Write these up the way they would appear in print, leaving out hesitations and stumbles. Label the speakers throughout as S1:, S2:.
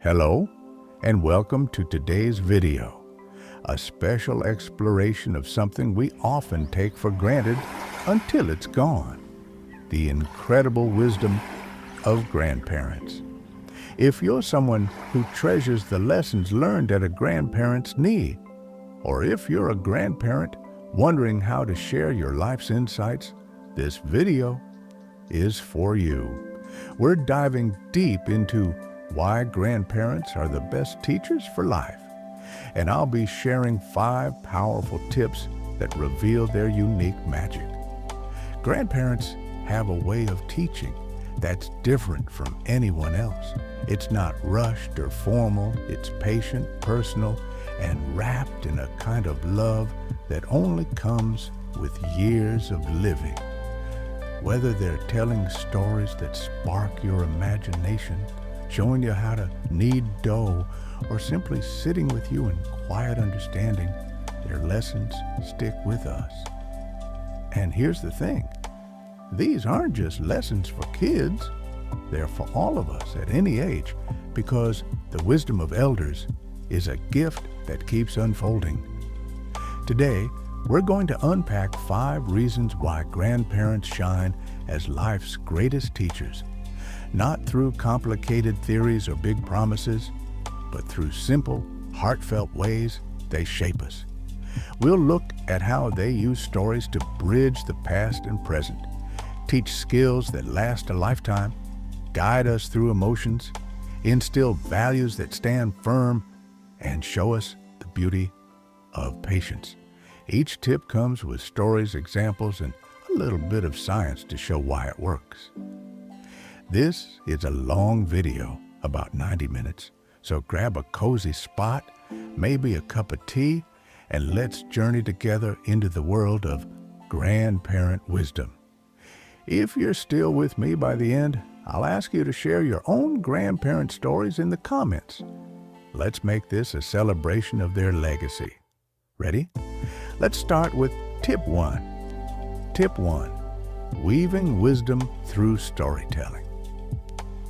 S1: Hello, and welcome to today's video, a special exploration of something we often take for granted until it's gone, the incredible wisdom of grandparents. If you're someone who treasures the lessons learned at a grandparent's knee, or if you're a grandparent wondering how to share your life's insights, this video is for you. We're diving deep into why grandparents are the best teachers for life, and I'll be sharing 5 powerful tips that reveal their unique magic. Grandparents have a way of teaching that's different from anyone else. It's not rushed or formal, it's patient, personal, and wrapped in a kind of love that only comes with years of living. Whether they're telling stories that spark your imagination, showing you how to knead dough, or simply sitting with you in quiet understanding, their lessons stick with us. And here's the thing, these aren't just lessons for kids, they're for all of us at any age, because the wisdom of elders is a gift that keeps unfolding. Today, we're going to unpack 5 reasons why grandparents shine as life's greatest teachers, not through complicated theories or big promises, but through simple, heartfelt ways they shape us. We'll look at how they use stories to bridge the past and present, teach skills that last a lifetime, guide us through emotions, instill values that stand firm, and show us the beauty of patience. Each tip comes with stories, examples, and a little bit of science to show why it works. This is a long video, about 90 minutes, so grab a cozy spot, maybe a cup of tea, and let's journey together into the world of grandparent wisdom. If you're still with me by the end, I'll ask you to share your own grandparent stories in the comments. Let's make this a celebration of their legacy. Ready? Let's start with tip 1. Tip 1. Weaving wisdom through storytelling.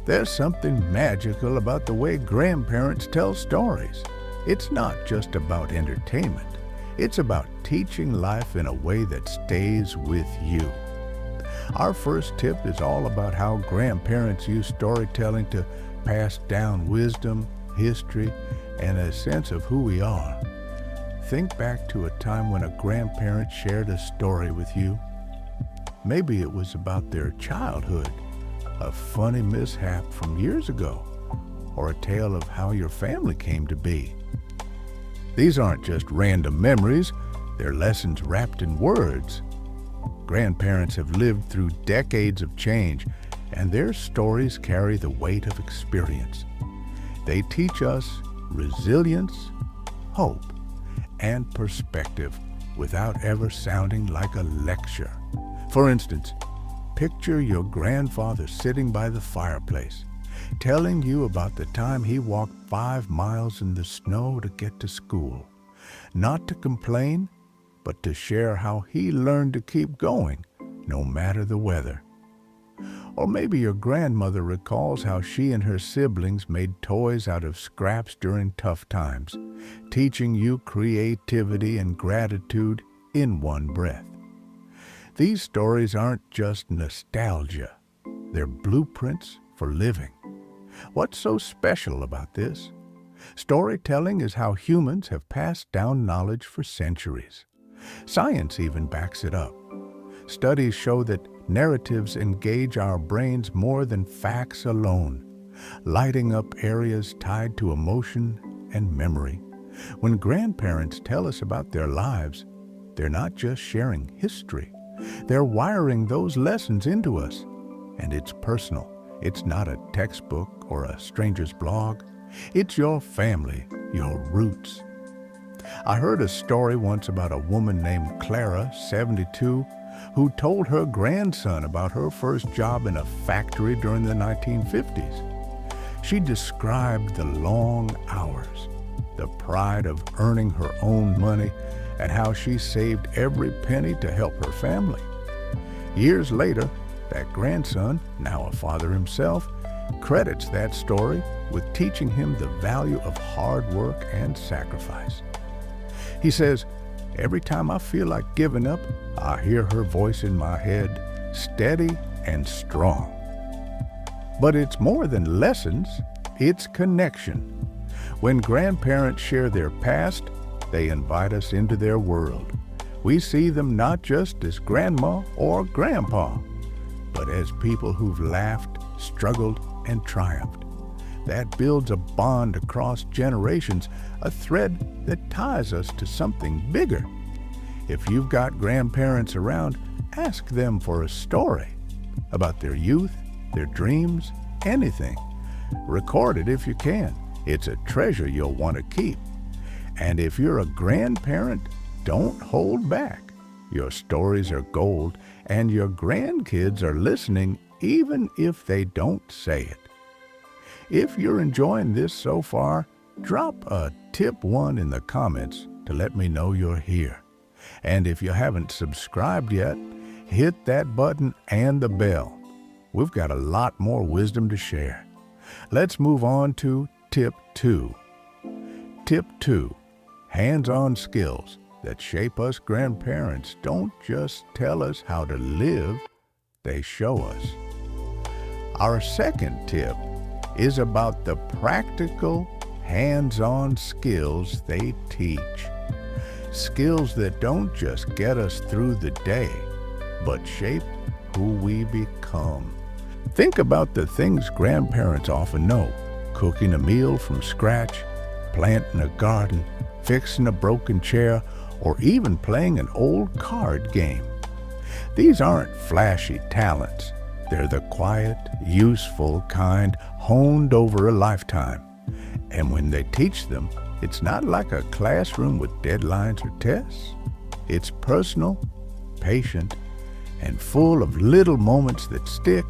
S1: There's something magical about the way grandparents tell stories. It's not just about entertainment. It's about teaching life in a way that stays with you. Our first tip is all about how grandparents use storytelling to pass down wisdom, history, and a sense of who we are. Think back to a time when a grandparent shared a story with you. Maybe it was about their childhood, a funny mishap from years ago, or a tale of how your family came to be. These aren't just random memories, they're lessons wrapped in words. Grandparents have lived through decades of change, and their stories carry the weight of experience. They teach us resilience, hope, and perspective without ever sounding like a lecture. For instance, picture your grandfather sitting by the fireplace, telling you about the time he walked 5 miles in the snow to get to school, not to complain, but to share how he learned to keep going, no matter the weather. Or maybe your grandmother recalls how she and her siblings made toys out of scraps during tough times, teaching you creativity and gratitude in one breath. These stories aren't just nostalgia, they're blueprints for living. What's so special about this? Storytelling is how humans have passed down knowledge for centuries. Science even backs it up. Studies show that narratives engage our brains more than facts alone, lighting up areas tied to emotion and memory. When grandparents tell us about their lives, they're not just sharing history. They're wiring those lessons into us. And it's personal. It's not a textbook or a stranger's blog. It's your family, your roots. I heard a story once about a woman named Clara, 72, who told her grandson about her first job in a factory during the 1950s. She described the long hours, the pride of earning her own money, and how she saved every penny to help her family. Years later, that grandson, now a father himself, credits that story with teaching him the value of hard work and sacrifice. He says, "Every time I feel like giving up, I hear her voice in my head, steady and strong." But it's more than lessons, it's connection. When grandparents share their past, they invite us into their world. We see them not just as grandma or grandpa, but as people who've laughed, struggled, and triumphed. That builds a bond across generations, a thread that ties us to something bigger. If you've got grandparents around, ask them for a story about their youth, their dreams, anything. Record it if you can. It's a treasure you'll want to keep. And if you're a grandparent, don't hold back. Your stories are gold, and your grandkids are listening even if they don't say it. If you're enjoying this so far, drop a tip 1 in the comments to let me know you're here. And if you haven't subscribed yet, hit that button and the bell. We've got a lot more wisdom to share. Let's move on to tip 2. Tip 2, hands-on skills that shape us grandparents don't just tell us how to live, they show us. Our second tip is about the practical, hands-on skills they teach. Skills that don't just get us through the day, but shape who we become. Think about the things grandparents often know: cooking a meal from scratch, planting a garden, fixing a broken chair, or even playing an old card game. These aren't flashy talents. They're the quiet, useful kind honed over a lifetime. And when they teach them, it's not like a classroom with deadlines or tests. It's personal, patient, and full of little moments that stick.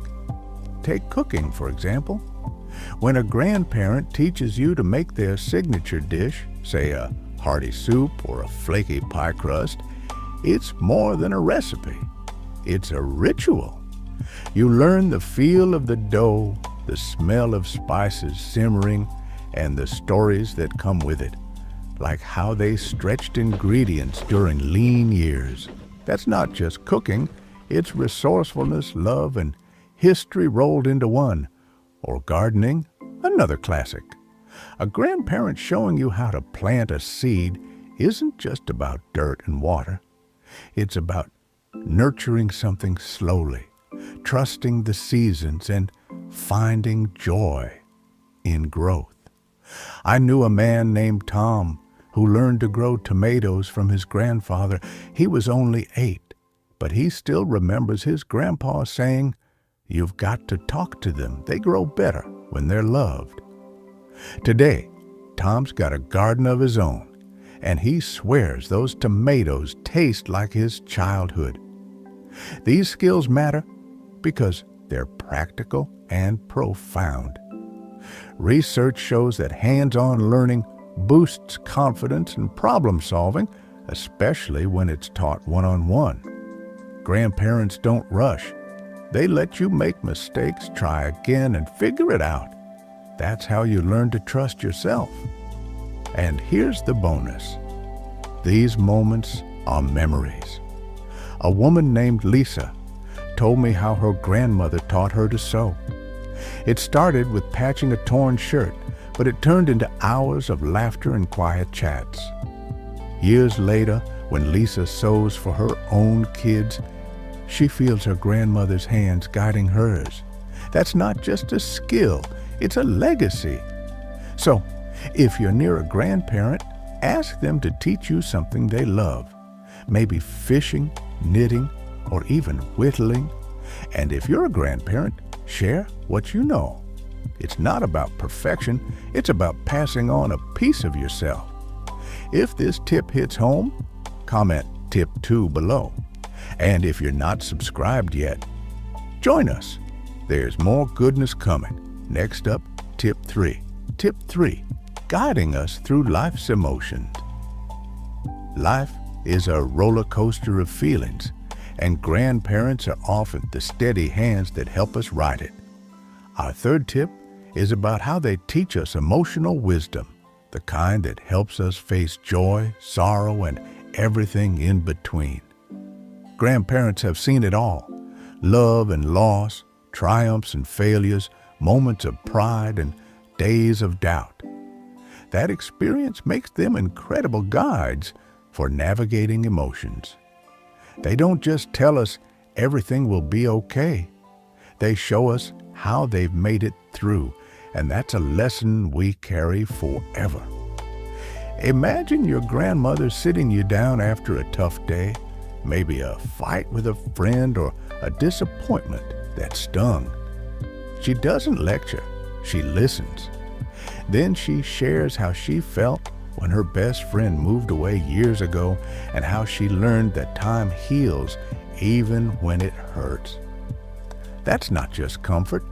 S1: Take cooking, for example. When a grandparent teaches you to make their signature dish, say a hearty soup or a flaky pie crust, it's more than a recipe. It's a ritual. You learn the feel of the dough, the smell of spices simmering, and the stories that come with it, like how they stretched ingredients during lean years. That's not just cooking, it's resourcefulness, love, and history rolled into one. Or gardening, another classic. A grandparent showing you how to plant a seed isn't just about dirt and water. It's about nurturing something slowly, trusting the seasons, and finding joy in growth. I knew a man named Tom who learned to grow tomatoes from his grandfather. He was only 8, but he still remembers his grandpa saying, "You've got to talk to them. They grow better when they're loved." Today, Tom's got a garden of his own, and he swears those tomatoes taste like his childhood. These skills matter because they're practical and profound. Research shows that hands-on learning boosts confidence and problem solving, especially when it's taught one-on-one. Grandparents don't rush. They let you make mistakes, try again, and figure it out. That's how you learn to trust yourself. And here's the bonus. These moments are memories. A woman named Lisa told me how her grandmother taught her to sew. It started with patching a torn shirt, but it turned into hours of laughter and quiet chats. Years later, when Lisa sews for her own kids, she feels her grandmother's hands guiding hers. That's not just a skill, it's a legacy. So, if you're near a grandparent, ask them to teach you something they love. Maybe fishing, knitting, or even whittling. And if you're a grandparent, share what you know. It's not about perfection, it's about passing on a piece of yourself. If this tip hits home, comment tip 2 below. And if you're not subscribed yet, join us. There's more goodness coming. Next up, tip 3. Tip 3, guiding us through life's emotions. Life is a roller coaster of feelings, and grandparents are often the steady hands that help us ride it. Our third tip is about how they teach us emotional wisdom, the kind that helps us face joy, sorrow, and everything in between. Grandparents have seen it all: love and loss, triumphs and failures, moments of pride and days of doubt. That experience makes them incredible guides for navigating emotions. They don't just tell us everything will be okay. They show us how they've made it through, and that's a lesson we carry forever. Imagine your grandmother sitting you down after a tough day, maybe a fight with a friend or a disappointment that stung. She doesn't lecture, she listens. Then she shares how she felt when her best friend moved away years ago and how she learned that time heals even when it hurts. That's not just comfort,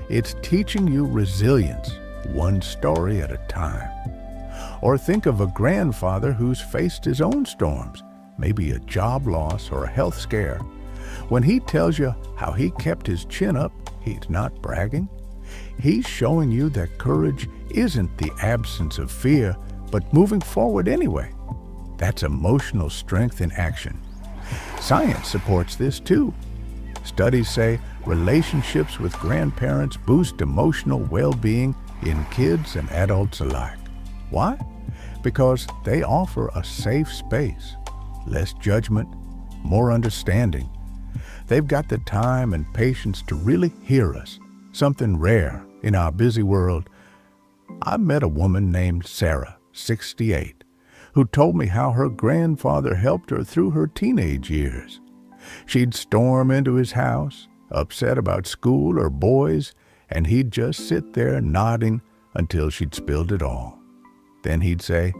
S1: it's teaching you resilience, one story at a time. Or think of a grandfather who's faced his own storms, maybe a job loss or a health scare. When he tells you how he kept his chin up, he's not bragging. He's showing you that courage isn't the absence of fear, but moving forward anyway. That's emotional strength in action. Science supports this too. Studies say relationships with grandparents boost emotional well-being in kids and adults alike. Why? Because they offer a safe space, less judgment, more understanding. They've got the time and patience to really hear us, something rare in our busy world. I met a woman named Sarah, 68, who told me how her grandfather helped her through her teenage years. She'd storm into his house, upset about school or boys, and he'd just sit there nodding until she'd spilled it all. Then he'd say,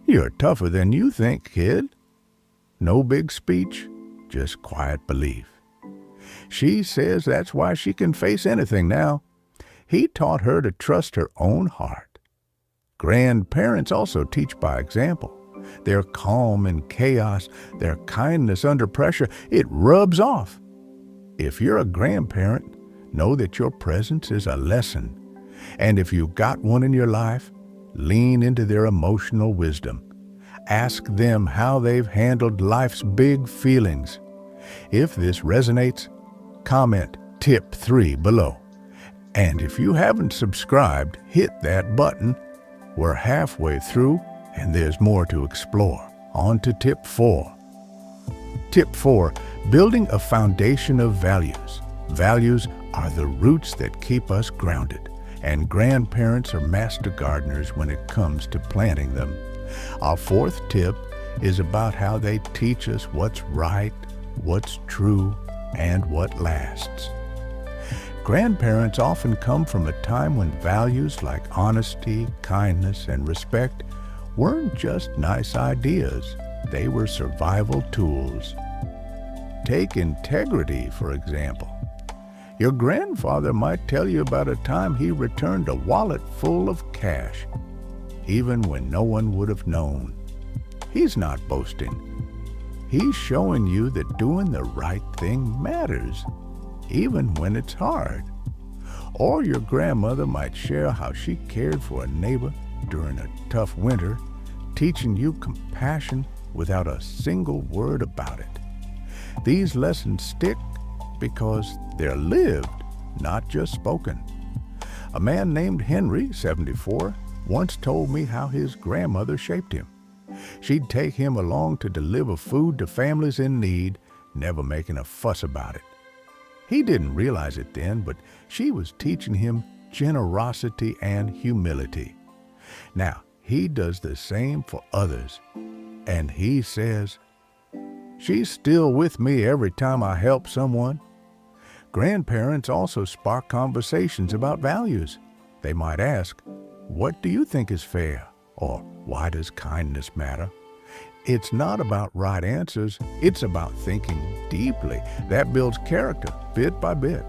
S1: "You're tougher than you think, kid." No big speech, just quiet belief. She says that's why she can face anything now. He taught her to trust her own heart. Grandparents also teach by example. Their calm in chaos, their kindness under pressure, it rubs off. If you're a grandparent, know that your presence is a lesson. And if you've got one in your life, lean into their emotional wisdom. Ask them how they've handled life's big feelings. If this resonates, comment tip 3 below. And if you haven't subscribed, hit that button. We're halfway through, and there's more to explore. On to tip 4. Tip 4, building a foundation of values. Values are the roots that keep us grounded, and grandparents are master gardeners when it comes to planting them. Our 4th tip is about how they teach us what's right, what's true, and what lasts. Grandparents often come from a time when values like honesty, kindness, and respect weren't just nice ideas. They were survival tools. Take integrity, for example. Your grandfather might tell you about a time he returned a wallet full of cash, even when no one would have known. He's not boasting. He's showing you that doing the right thing matters, even when it's hard. Or your grandmother might share how she cared for a neighbor during a tough winter, teaching you compassion without a single word about it. These lessons stick because they're lived, not just spoken. A man named Henry, 74, once told me how his grandmother shaped him. She'd take him along to deliver food to families in need, never making a fuss about it. He didn't realize it then, but she was teaching him generosity and humility. Now, he does the same for others, and he says, "She's still with me every time I help someone." Grandparents also spark conversations about values. They might ask, "What do you think is fair?" Or, "Why does kindness matter?" It's not about right answers, it's about thinking deeply. That builds character bit by bit.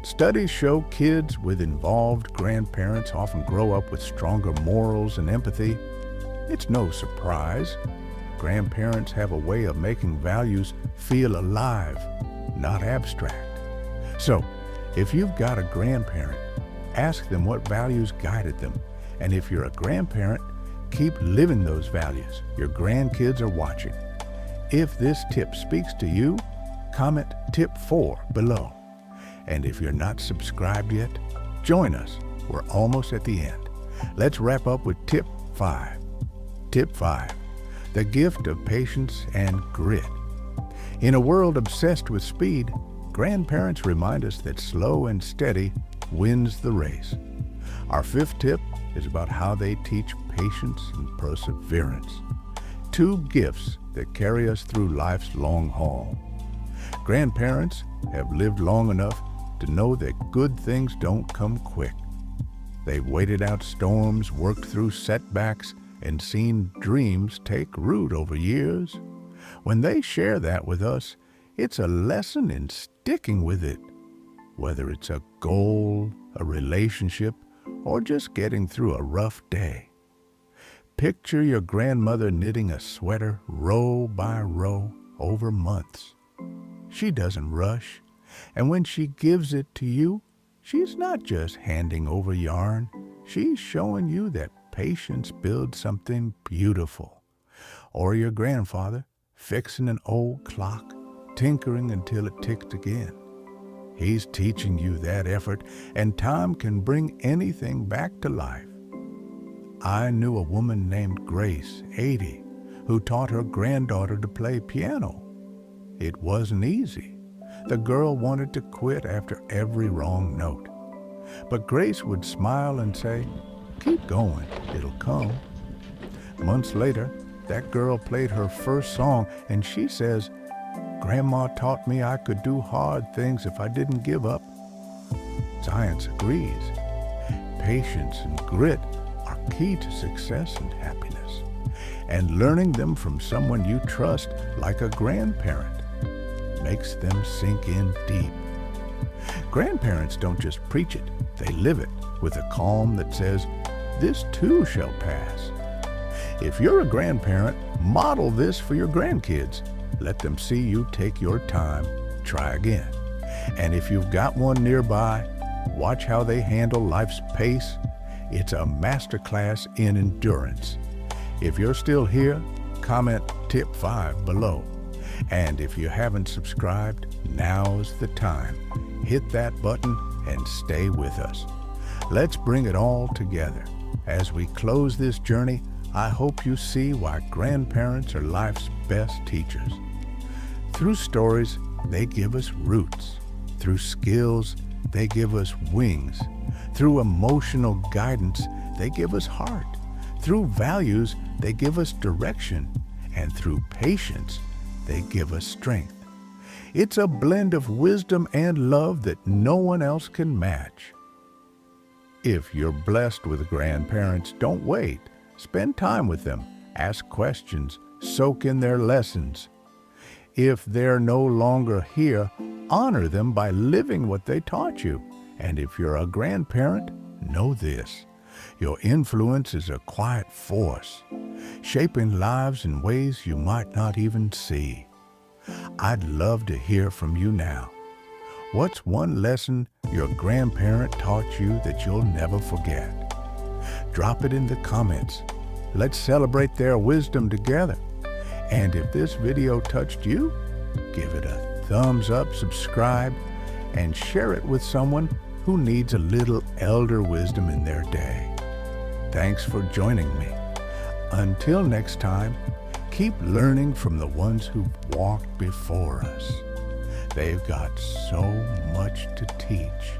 S1: Studies show kids with involved grandparents often grow up with stronger morals and empathy. It's no surprise. Grandparents have a way of making values feel alive, not abstract. So, if you've got a grandparent, Ask them what values guided them. And if you're a grandparent, keep living those values. Your grandkids are watching. If this tip speaks to you, comment tip 4 below. And if you're not subscribed yet, join us. We're almost at the end. Let's wrap up with tip 5. Tip 5, the gift of patience and grit. In a world obsessed with speed, grandparents remind us that slow and steady wins the race. Our 5th tip is about how they teach patience and perseverance, 2 gifts that carry us through life's long haul. Grandparents have lived long enough to know that good things don't come quick. They've waited out storms, worked through setbacks, and seen dreams take root over years. When they share that with us, it's a lesson in sticking with it, whether it's a goal, a relationship, or just getting through a rough day. Picture your grandmother knitting a sweater row by row over months. She doesn't rush, and when she gives it to you, she's not just handing over yarn. She's showing you that patience builds something beautiful. Or your grandfather fixing an old clock, tinkering until it ticked again. He's teaching you that effort, and time can bring anything back to life. I knew a woman named Grace, 80, who taught her granddaughter to play piano. It wasn't easy. The girl wanted to quit after every wrong note. But Grace would smile and say, "Keep going, it'll come." Months later, that girl played her first song, and she says, "Grandma taught me I could do hard things if I didn't give up." Science agrees. Patience and grit are key to success and happiness. And learning them from someone you trust, like a grandparent, makes them sink in deep. Grandparents don't just preach it, they live it with a calm that says, "This too shall pass." If you're a grandparent, model this for your grandkids. Let them see you take your time, try again. And if you've got one nearby, watch how they handle life's pace. It's a masterclass in endurance. If you're still here, comment tip 5 below. And if you haven't subscribed, now's the time. Hit that button and stay with us. Let's bring it all together. As we close this journey, I hope you see why grandparents are life's best teachers. Through stories, they give us roots. Through skills, they give us wings. Through emotional guidance, they give us heart. Through values, they give us direction. And through patience, they give us strength. It's a blend of wisdom and love that no one else can match. If you're blessed with grandparents, don't wait. Spend time with them. Ask questions. Soak in their lessons. If they're no longer here, honor them by living what they taught you. And if you're a grandparent, know this: your influence is a quiet force, shaping lives in ways you might not even see. I'd love to hear from you now. What's one lesson your grandparent taught you that you'll never forget? Drop it in the comments. Let's celebrate their wisdom together. And if this video touched you, give it a thumbs up, subscribe, and share it with someone who needs a little elder wisdom in their day. Thanks for joining me. Until next time, keep learning from the ones who've walked before us. They've got so much to teach.